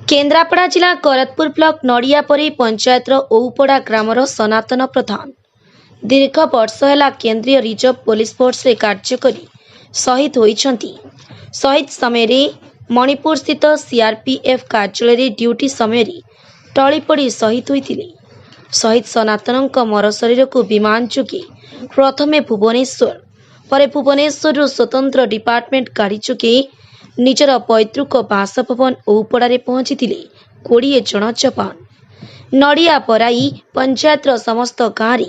केन्द्रापड़ा जिला करतपुर block नड़ियापरी पंचायतर ओउपड़ा grammar सनातन प्रधान दीर्घ वर्ष है केंद्रीय रिजर्व पुलिस फोर्स रे कार्य करी शहीद होइछंती। शहीद समय मणिपुर स्थित सीआरपीएफ कार्यालय ड्यूटी समय टली पड़ी शहीद होइतिले। शहीद सनातन मर शरीर को विमान जोगे प्रथमे भुवनेश्वर पर भुवनेश्वर स्वतंत्र डिपार्टमेंट गाड़ी जोगे निजर पैतृक बासभवन ओउपड़ारे पहुंची 20 जन जवान। नड़िया पराई पंचायतर समस्त गाँव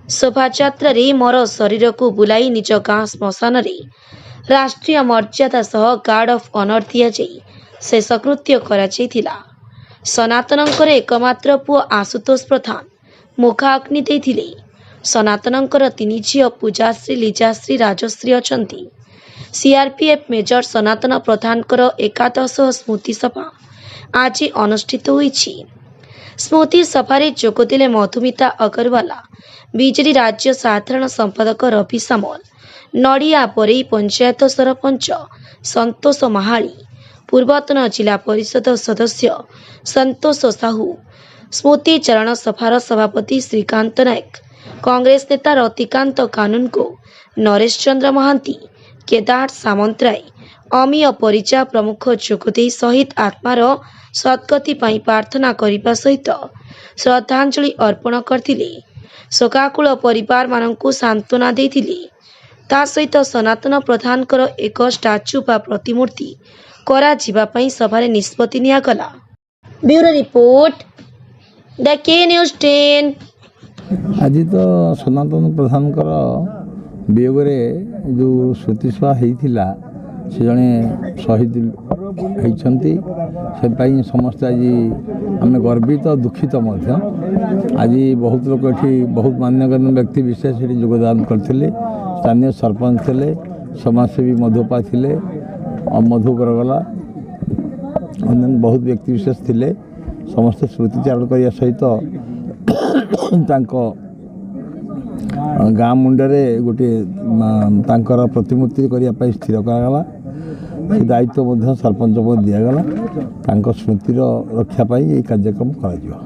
शोभायात्रा मर शरीर को बुलाई निज गाँ श्मशान राष्ट्रीय मर्यादा सह गार्ड ऑफ ऑनर दि जाई शेषकृत्य करा। सनातनंकर एकमात्र पुओ आशुतोष प्रधान मुखाग्नि देथिले। सनातनंकर 3 झील पूजाश्री, लीजाश्री, राजश्री अछंती। सीआरपीएफ मेजर सनातन प्रधानकर एकादश स्मृति सभा आज अनुष्ठित होईछि। स्मृति सभारे जोगदेले मधुमिता अग्रवाला, बीजेडी राज्य साधारण संपादक रवि सामल, नड़िया परेई पंचायत सरपंच संतोष महाली, पूर्वतन जिला परिषद सदस्य संतोष साहू, स्मृति चारण सभार सभापति श्रीकांत नायक, कांग्रेस नेता रतिकांत कानूनगो, नरेश चंद्र महांती, केदार सामंतराय, अमीय परिचा प्रमुख जोगदे शहीद आत्मार सद्गति पाई प्रार्थना करने सहित श्रद्धांजलि अर्पण करथिले। शोकाकुल परिवार माननकु सांत्वना देथिले। ता सहित सनातन प्रधानकर एक स्टाच्यू बा प्रतिमूर्ति करा जिबा पई सभारे निष्पत्ति नियागला। ब्यूरो रिपोर्ट द के न्यूज 10। आज तो सनातन प्रधानकर वियोगरे जो श्रुतिसभा होता से जड़े शहीद होती से समस्त आज आम गर्वित दुखित आज बहुत लोग ये बहुत मान्यगण्य व्यक्ति विशेष योगदान करते। स्थानीय सरपंच थे, समाजसेवी मधुपा थे, मधुकर गला अन्य बहुत व्यक्ति विशेष थे। समस्त स्मृतिचारण करने सहित गाँ मुंडरे गोटे तांकर प्रतिमूर्ति करने स्थिर करागला। से दायित्व सरपंच को दिगला। स्मृतिर रक्षापी ये कार्यक्रम करा।